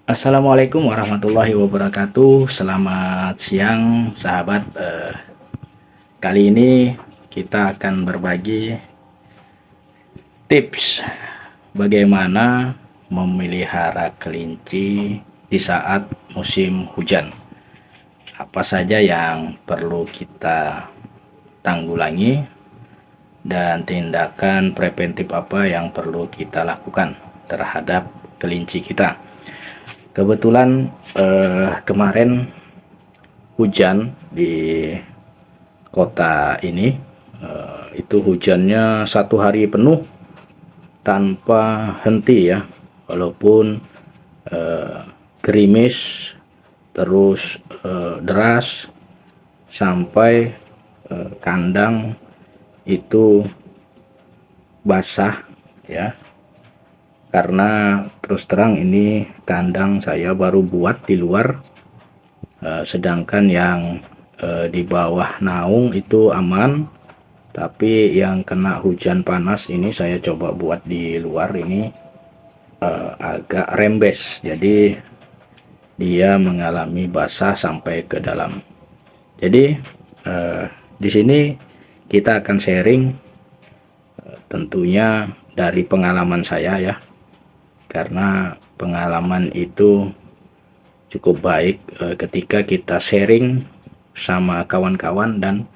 Assalamualaikum warahmatullahi wabarakatuh. Selamat siang, sahabat. Kali ini kita akan berbagi tips bagaimana memelihara kelinci di saat musim hujan. Apa saja yang perlu kita tanggulangi dan tindakan preventif apa yang perlu kita lakukan terhadap kelinci kita. Kebetulan kemarin hujan di kota ini, itu hujannya 1 hari penuh tanpa henti ya, walaupun gerimis terus deras sampai kandang itu basah ya, karena terus terang ini kandang saya baru buat di luar, sedangkan yang di bawah naung itu aman, tapi yang kena hujan panas ini saya coba buat di luar ini agak rembes, jadi dia mengalami basah sampai ke dalam. Jadi di sini kita akan sharing tentunya dari pengalaman saya ya, karena pengalaman itu cukup baik ketika kita sharing sama kawan-kawan dan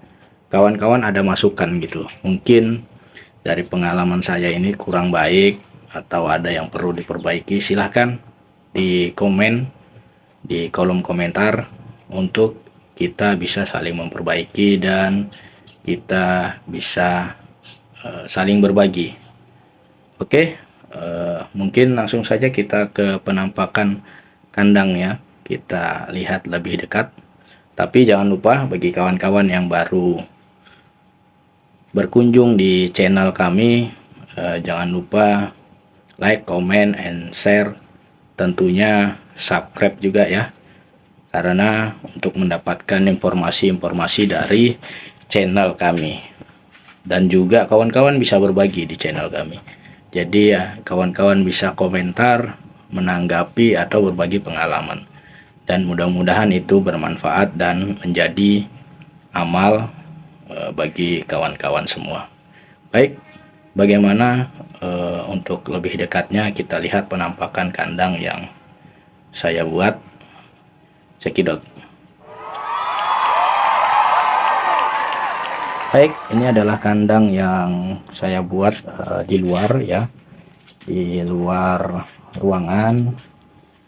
kawan-kawan ada masukan gitu. Mungkin dari pengalaman saya ini kurang baik atau ada yang perlu diperbaiki, silahkan di komen di kolom komentar untuk kita bisa saling memperbaiki dan kita bisa saling berbagi. Oke, mungkin langsung saja kita ke penampakan kandangnya, kita lihat lebih dekat. Tapi jangan lupa bagi kawan-kawan yang baru berkunjung di channel kami, jangan lupa like, comment, and share. Tentunya subscribe juga ya, karena untuk mendapatkan informasi-informasi dari channel kami. Dan juga kawan-kawan bisa berbagi di channel kami. Jadi ya, kawan-kawan bisa komentar, menanggapi, atau berbagi pengalaman. Dan mudah-mudahan itu bermanfaat dan menjadi amal bagi kawan-kawan semua. Baik, bagaimana untuk lebih dekatnya kita lihat penampakan kandang yang saya buat. Cekidot. Baik, ini adalah kandang yang saya buat di luar ya, di luar ruangan,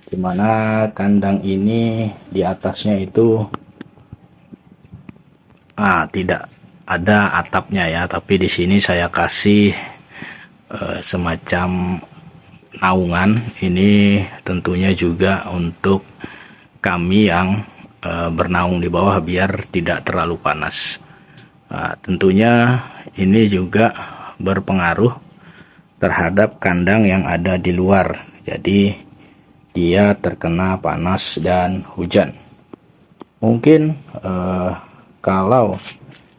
dimana kandang ini di atasnya itu tidak ada atapnya ya, tapi di sini saya kasih semacam naungan. Ini tentunya juga untuk kami yang bernaung di bawah biar tidak terlalu panas. Tentunya ini juga berpengaruh terhadap kandang yang ada di luar, jadi dia terkena panas dan hujan. Mungkin kalau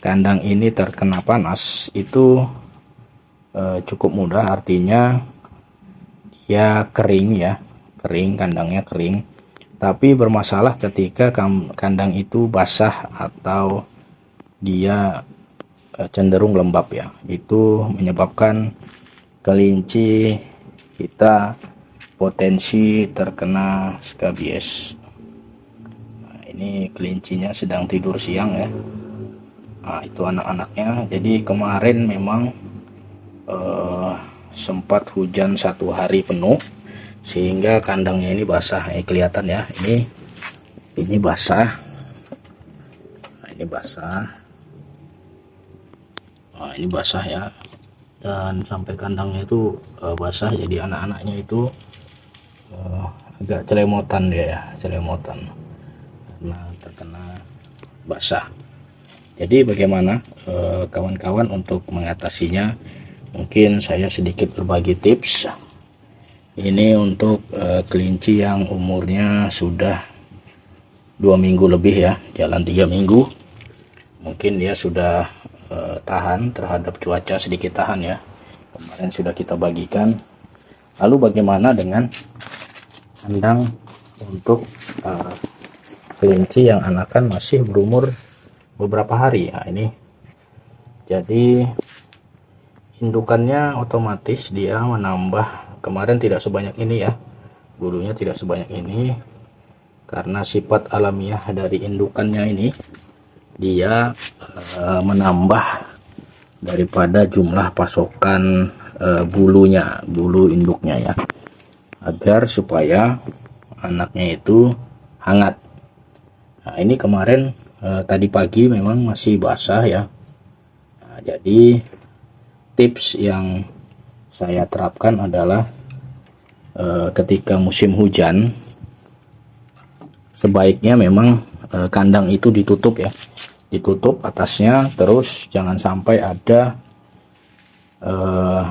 kandang ini terkena panas itu cukup mudah, artinya dia kering ya, kering, kandangnya kering. Tapi bermasalah ketika kandang itu basah atau dia cenderung lembab ya, itu menyebabkan kelinci kita potensi terkena skabies. Nah, ini kelincinya sedang tidur siang ya. Nah, itu anak-anaknya. Jadi kemarin memang sempat hujan 1 hari penuh sehingga kandangnya ini basah. Kelihatan ya, ini basah. Nah, ini basah. Nah, ini basah ya, dan sampai kandangnya itu basah, jadi anak-anaknya itu agak celemotan dia ya, celemotan karena terkena basah. Jadi bagaimana kawan-kawan untuk mengatasinya? Mungkin saya sedikit berbagi tips. Ini untuk kelinci yang umurnya sudah 2 minggu lebih ya, jalan 3 minggu. Mungkin dia sudah tahan terhadap cuaca, sedikit tahan ya, kemarin sudah kita bagikan. Lalu bagaimana dengan kandang untuk kelinci yang anakan masih berumur beberapa hari. Nah, ini jadi indukannya otomatis dia menambah, kemarin tidak sebanyak ini ya, bulunya tidak sebanyak ini karena sifat alamiah dari indukannya ini dia menambah daripada jumlah pasokan bulu induknya ya, agar supaya anaknya itu hangat. Nah, ini kemarin tadi pagi memang masih basah ya. Nah, jadi tips yang saya terapkan adalah ketika musim hujan sebaiknya memang kandang itu ditutup ya, ditutup atasnya, terus jangan sampai ada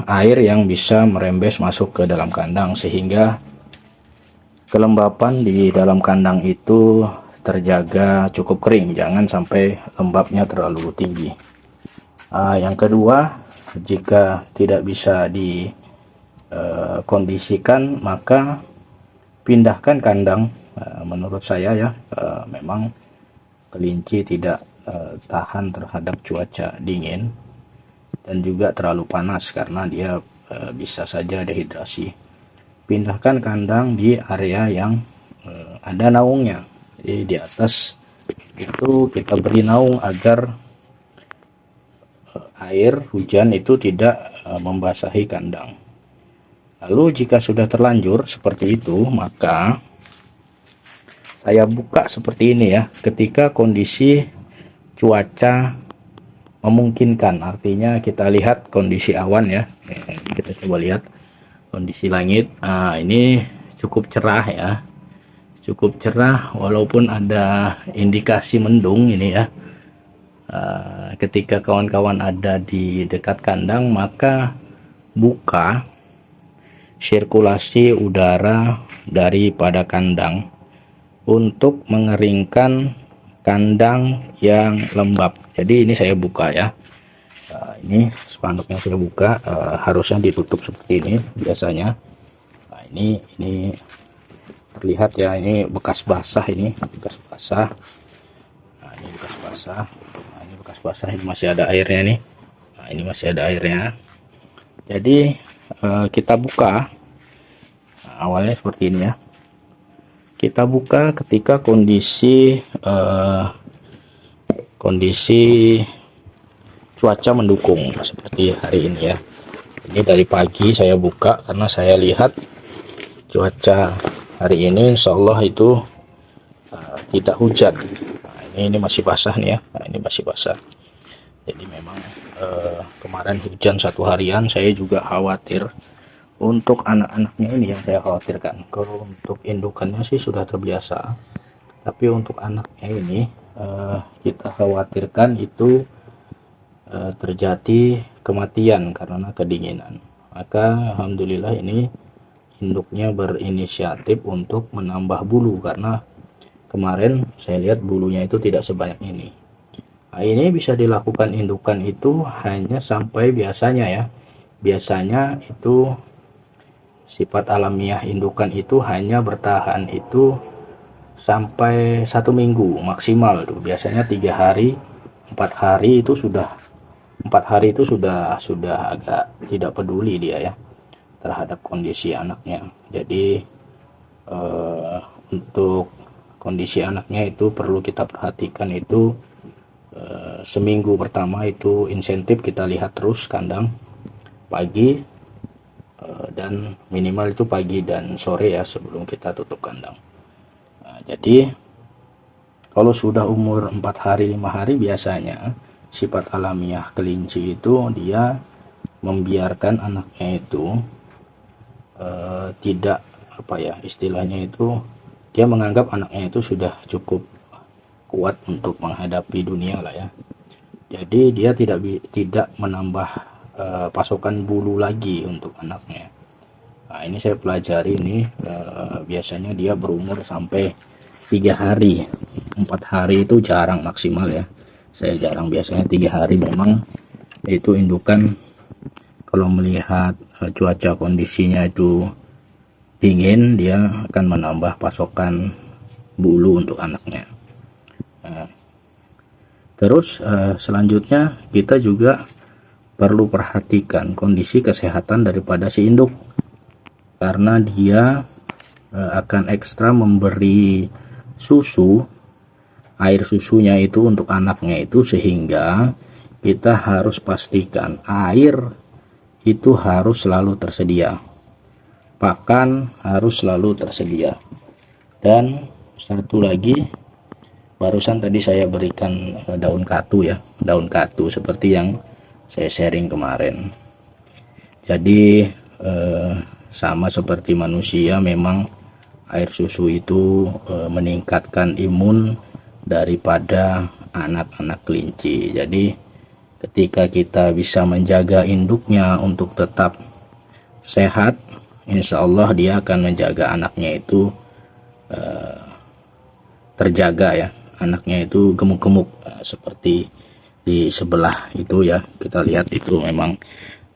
air yang bisa merembes masuk ke dalam kandang sehingga kelembapan di dalam kandang itu terjaga cukup kering, jangan sampai lembabnya terlalu tinggi. Yang kedua, jika tidak bisa dikondisikan maka pindahkan kandang. Menurut saya ya, memang kelinci tidak tahan terhadap cuaca dingin dan juga terlalu panas karena dia bisa saja dehidrasi. Pindahkan kandang di area yang ada naungnya. Jadi di atas itu kita beri naung agar air hujan itu tidak membasahi kandang. Lalu jika sudah terlanjur seperti itu, maka saya buka seperti ini ya, ketika kondisi cuaca memungkinkan, artinya kita lihat kondisi awan ya, kita coba lihat kondisi langit. Ini cukup cerah ya, cukup cerah walaupun ada indikasi mendung ini ya. Ketika kawan-kawan ada di dekat kandang maka buka sirkulasi udara daripada kandang untuk mengeringkan kandang yang lembab. Jadi ini saya buka ya, ini spanduknya saya buka, harusnya ditutup seperti ini biasanya. Nah, ini terlihat ya, ini bekas basah, ini bekas basah. Nah, ini bekas basah. Nah, ini bekas basah, ini masih ada airnya nih. Nah, ini masih ada airnya. Jadi kita buka. Nah, awalnya seperti ini ya. Kita buka ketika kondisi cuaca mendukung seperti hari ini ya. Ini dari pagi saya buka karena saya lihat cuaca hari ini insya Allah itu tidak hujan. Nah, ini masih basah nih ya. Nah, ini masih basah. Jadi memang kemarin hujan satu harian, saya juga khawatir untuk anak-anaknya ini yang saya khawatirkan. Kalau untuk indukannya sih sudah terbiasa, tapi untuk anaknya ini kita khawatirkan itu terjadi kematian karena kedinginan. Maka alhamdulillah ini induknya berinisiatif untuk menambah bulu karena kemarin saya lihat bulunya itu tidak sebanyak ini. Nah, ini bisa dilakukan indukan itu hanya sampai biasanya ya. Biasanya itu sifat alamiah indukan itu hanya bertahan itu sampai 1 minggu maksimal tuh. Biasanya 3 hari, 4 hari itu sudah, 4 hari itu sudah agak tidak peduli dia ya terhadap kondisi anaknya. Jadi untuk kondisi anaknya itu perlu kita perhatikan itu seminggu pertama itu insentif kita lihat terus kandang pagi dan minimal itu pagi dan sore ya sebelum kita tutup kandang. Nah, jadi kalau sudah umur 4 hari 5 hari biasanya sifat alamiah kelinci itu dia membiarkan anaknya itu tidak apa ya istilahnya itu, dia menganggap anaknya itu sudah cukup kuat untuk menghadapi dunia lah ya. Jadi dia tidak menambah pasokan bulu lagi untuk anaknya. Nah, ini saya pelajari ini biasanya dia berumur sampai 3 hari, 4 hari itu jarang maksimal ya. Saya jarang, biasanya 3 hari memang itu indukan. Kalau melihat cuaca kondisinya itu dingin, dia akan menambah pasokan bulu untuk anaknya. Terus selanjutnya kita juga perlu perhatikan kondisi kesehatan daripada si induk, karena dia akan ekstra memberi susu, air susunya itu untuk anaknya itu, sehingga kita harus pastikan air itu harus selalu tersedia, pakan harus selalu tersedia. Dan satu lagi, barusan tadi saya berikan daun katu ya, daun katu seperti yang saya sharing kemarin. Jadi sama seperti manusia, memang air susu itu meningkatkan imun daripada anak-anak kelinci. Jadi ketika kita bisa menjaga induknya untuk tetap sehat, insya Allah dia akan menjaga anaknya itu terjaga ya, anaknya itu gemuk-gemuk seperti di sebelah itu ya, kita lihat itu memang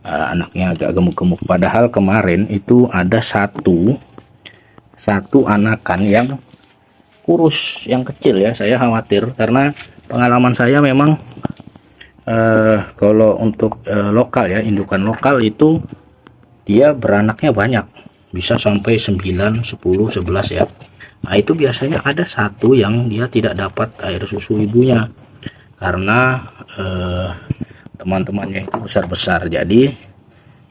anaknya agak gemuk-gemuk. Padahal kemarin itu ada satu anakan yang kurus, yang kecil ya. Saya khawatir karena pengalaman saya memang kalau untuk lokal ya, indukan lokal itu dia beranaknya banyak, bisa sampai 9, 10, 11 ya. Nah itu biasanya ada satu yang dia tidak dapat air susu ibunya karena teman-temannya itu besar-besar. Jadi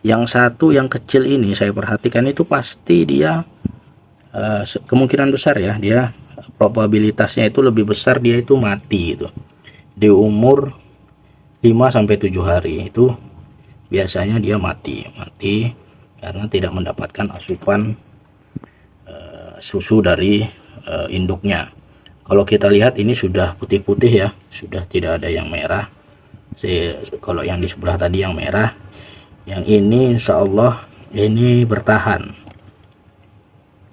yang satu yang kecil ini saya perhatikan itu pasti dia kemungkinan besar ya, dia probabilitasnya itu lebih besar dia itu mati itu di umur 5-7 hari. Itu biasanya dia mati karena tidak mendapatkan asupan susu dari induknya. Kalau kita lihat ini sudah putih-putih ya, sudah tidak ada yang merah. Kalau yang di sebelah tadi yang merah, yang ini insya Allah ini bertahan.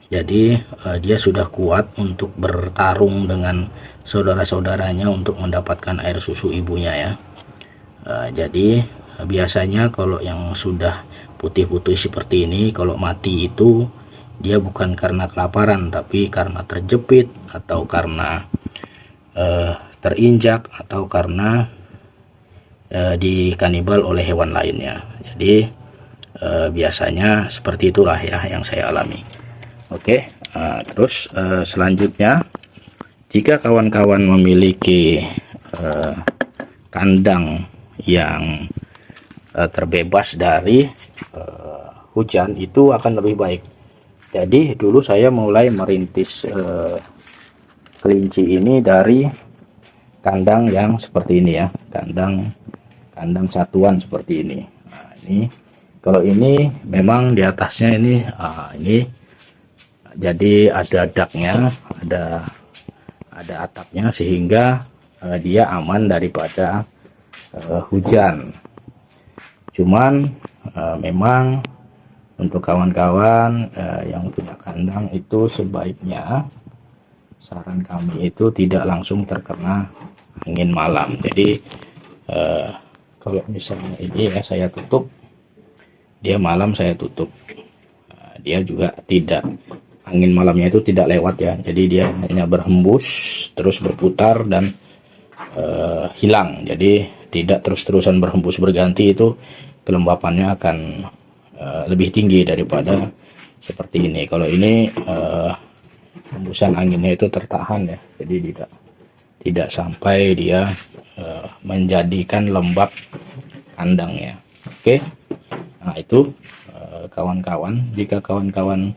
Jadi dia sudah kuat untuk bertarung dengan saudara-saudaranya untuk mendapatkan air susu ibunya ya. Jadi biasanya kalau yang sudah putih-putih seperti ini, kalau mati itu dia bukan karena kelaparan, tapi karena terjepit atau karena terinjak atau karena dikanibal oleh hewan lainnya. Jadi biasanya seperti itulah ya yang saya alami. Oke, terus selanjutnya, jika kawan-kawan memiliki kandang yang terbebas dari hujan, itu akan lebih baik. Jadi dulu saya mulai merintis kelinci ini dari kandang yang seperti ini ya, kandang satuan seperti ini. Nah, ini kalau ini memang di atasnya ini jadi ada daknya, ada atapnya, sehingga dia aman daripada hujan. Cuman memang untuk kawan-kawan yang punya kandang itu sebaiknya, saran kami itu tidak langsung terkena angin malam. Jadi kalau misalnya ini ya saya tutup, dia malam saya tutup, dia juga tidak, angin malamnya itu tidak lewat ya, jadi dia hanya berhembus terus berputar dan hilang. Jadi tidak terus-terusan berhembus berganti, itu kelembapannya akan lebih tinggi daripada seperti ini. Kalau ini hembusan anginnya itu tertahan ya, jadi tidak sampai dia menjadikan lembab kandangnya. Oke, nah itu kawan-kawan, jika kawan-kawan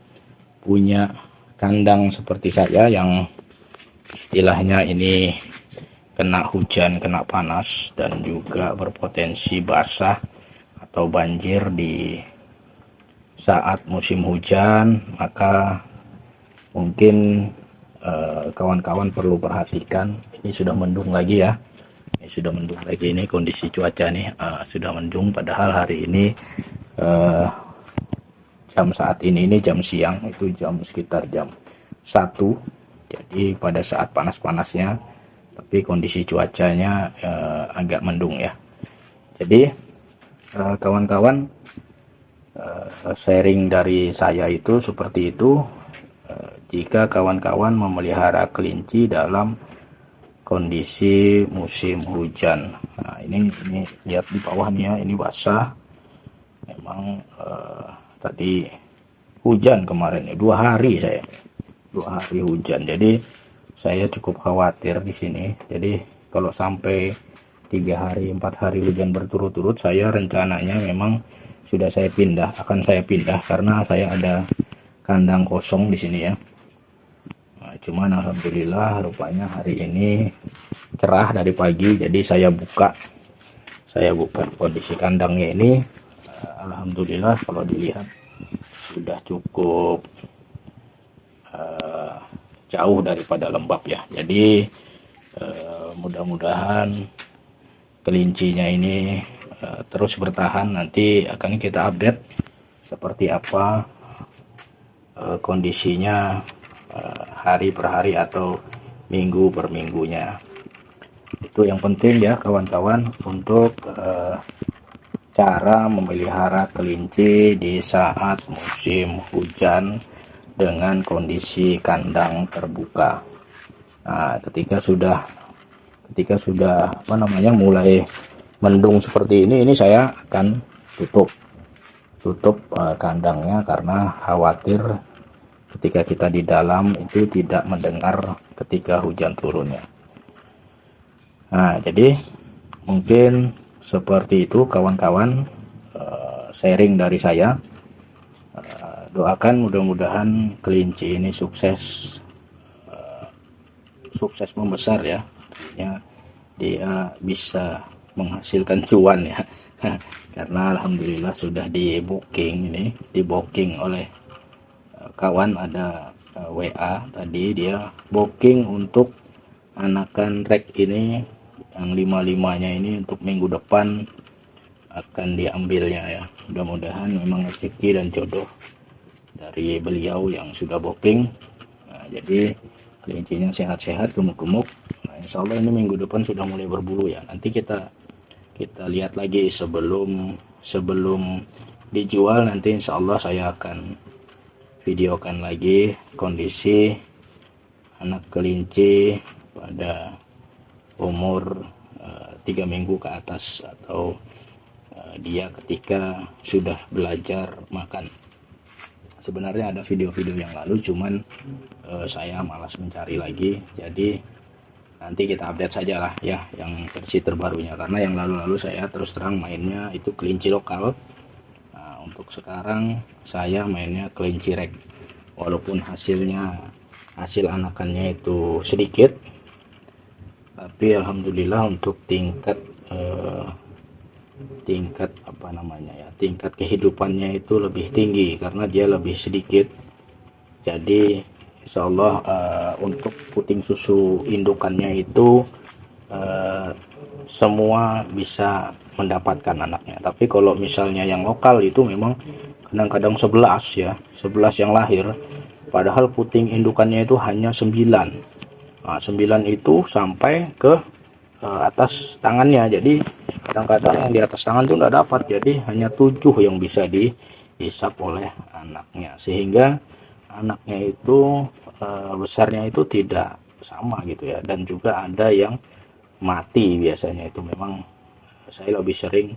punya kandang seperti saya yang istilahnya ini kena hujan, kena panas, dan juga berpotensi basah atau banjir di saat musim hujan, maka mungkin kawan-kawan perlu perhatikan. Ini sudah mendung lagi ya, ini sudah mendung lagi, ini kondisi cuaca nih sudah mendung, padahal hari ini jam saat ini jam siang, itu jam sekitar jam 1, jadi pada saat panas-panasnya, tapi kondisi cuacanya agak mendung ya. Jadi kawan-kawan sharing dari saya itu seperti itu. Jika kawan-kawan memelihara kelinci dalam kondisi musim hujan. Nah, ini lihat di bawah nih ya, ini basah. Memang tadi hujan kemarin ya, 2 hari saya, 2 hari hujan. Jadi saya cukup khawatir di sini. Jadi kalau sampai 3 hari 4 hari hujan berturut-turut, saya rencananya memang akan saya pindah karena saya ada kandang kosong di sini ya. Nah, cuman alhamdulillah rupanya hari ini cerah dari pagi, jadi saya buka kondisi kandangnya ini. Alhamdulillah kalau dilihat sudah cukup jauh daripada lembab ya. Jadi mudah-mudahan kelincinya ini terus bertahan. Nanti akan kita update seperti apa kondisinya hari per hari atau minggu per minggunya. Itu yang penting ya kawan-kawan, untuk cara memelihara kelinci di saat musim hujan dengan kondisi kandang terbuka. Nah, ketika sudah mulai mendung seperti ini saya akan tutup kandangnya, karena khawatir ketika kita di dalam itu tidak mendengar ketika hujan turunnya. Nah, jadi mungkin seperti itu kawan-kawan, sharing dari saya. Doakan mudah-mudahan kelinci ini sukses membesar ya. Dia bisa menghasilkan cuan ya. Karena alhamdulillah sudah di booking oleh kawan. Ada WA tadi, dia booking untuk anakan rek ini yang 5-5-nya ini untuk minggu depan akan diambilnya ya. Mudah-mudahan memang rezeki dan jodoh dari beliau yang sudah booking. Nah, jadi kelincinya sehat-sehat, gemuk-gemuk. Nah, insya Allah ini minggu depan sudah mulai berbulu ya. Nanti kita lihat lagi sebelum dijual. Nanti insya Allah saya akan videokan lagi kondisi anak kelinci pada umur 3 minggu ke atas, atau dia ketika sudah belajar makan. Sebenarnya ada video-video yang lalu, cuman saya malas mencari lagi. Jadi nanti kita update saja lah ya yang versi terbarunya, karena yang lalu-lalu saya terus terang mainnya itu kelinci lokal. Nah, untuk sekarang saya mainnya kelinci rek, walaupun hasil anakannya itu sedikit, tapi alhamdulillah untuk tingkat tingkat kehidupannya itu lebih tinggi karena dia lebih sedikit. Jadi insya Allah untuk puting susu indukannya itu semua bisa mendapatkan anaknya. Tapi kalau misalnya yang lokal itu memang kadang-kadang 11 yang lahir, padahal puting indukannya itu hanya 9. Nah, 9 itu sampai ke atas tangannya. Jadi kadang-kadang yang di atas tangan itu tidak dapat, jadi hanya 7 yang bisa dihisap oleh anaknya, sehingga anaknya itu besarnya itu tidak sama gitu ya. Dan juga ada yang mati, biasanya itu memang saya lebih sering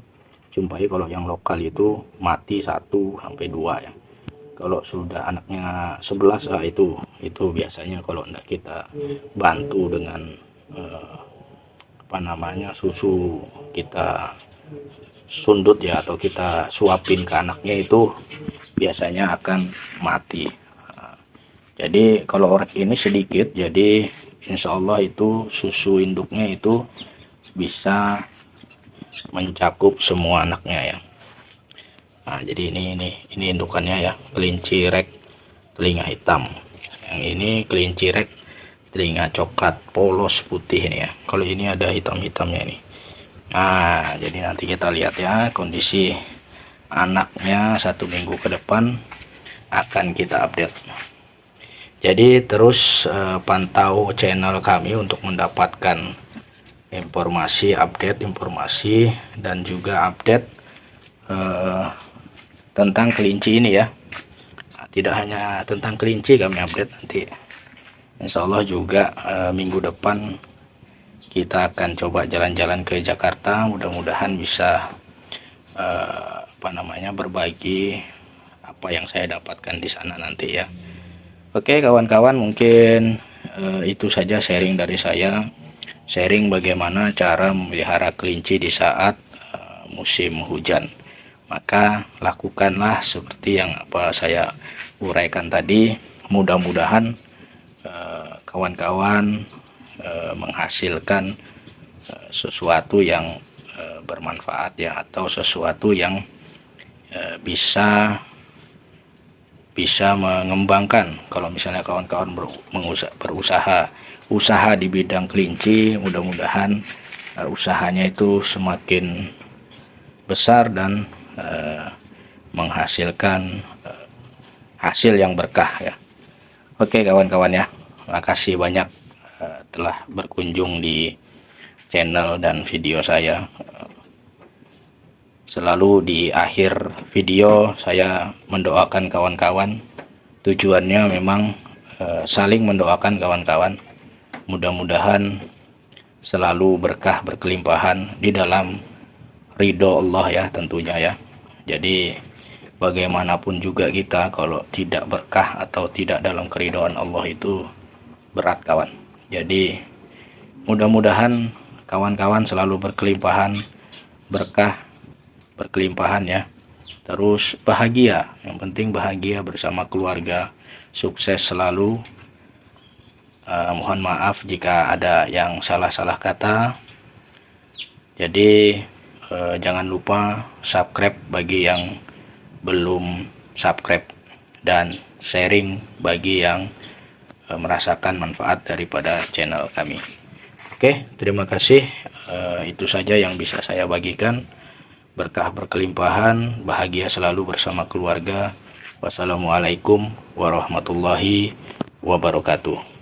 jumpai kalau yang lokal itu mati 1-2 ya. Kalau sudah anaknya 11 itu biasanya kalau enggak kita bantu dengan susu kita sundut ya, atau kita suapin ke anaknya, itu biasanya akan mati. Jadi kalau orek ini sedikit, jadi insya Allah itu susu induknya itu bisa mencakup semua anaknya ya. Nah, jadi ini indukannya ya, kelinci rek telinga hitam. Yang ini kelinci rek telinga coklat polos putih ini ya. Kalau ini ada hitam-hitamnya ini. Nah, jadi nanti kita lihat ya kondisi anaknya 1 minggu ke depan akan kita update. Jadi terus pantau channel kami untuk mendapatkan update informasi dan juga update tentang kelinci ini ya. Nah, tidak hanya tentang kelinci kami update nanti, insya Allah juga minggu depan kita akan coba jalan-jalan ke Jakarta, mudah-mudahan bisa berbagi apa yang saya dapatkan di sana nanti ya. Oke kawan-kawan, mungkin itu saja sharing dari saya, sharing bagaimana cara memelihara kelinci di saat musim hujan. Maka lakukanlah seperti yang apa saya uraikan tadi, mudah-mudahan kawan-kawan menghasilkan sesuatu yang bermanfaat ya, atau sesuatu yang bisa mengembangkan. Kalau misalnya kawan-kawan berusaha di bidang kelinci, mudah-mudahan usahanya itu semakin besar dan menghasilkan hasil yang berkah ya. Oke kawan-kawan ya, makasih banyak telah berkunjung di channel dan video saya. Selalu di akhir video saya mendoakan kawan-kawan, tujuannya memang saling mendoakan kawan-kawan, mudah-mudahan selalu berkah berkelimpahan di dalam ridho Allah ya tentunya ya. Jadi bagaimanapun juga kita kalau tidak berkah atau tidak dalam keridhaan Allah itu berat kawan. Jadi mudah-mudahan kawan-kawan selalu berkelimpahan, berkah, berkelimpahan ya. Terus bahagia, yang penting bahagia bersama keluarga, sukses selalu. Mohon maaf jika ada yang salah-salah kata. Jadi jangan lupa subscribe bagi yang belum subscribe, dan sharing bagi yang merasakan manfaat daripada channel kami. Oke, terima kasih. Itu saja yang bisa saya bagikan. Berkah berkelimpahan, bahagia selalu bersama keluarga. Wassalamualaikum warahmatullahi wabarakatuh.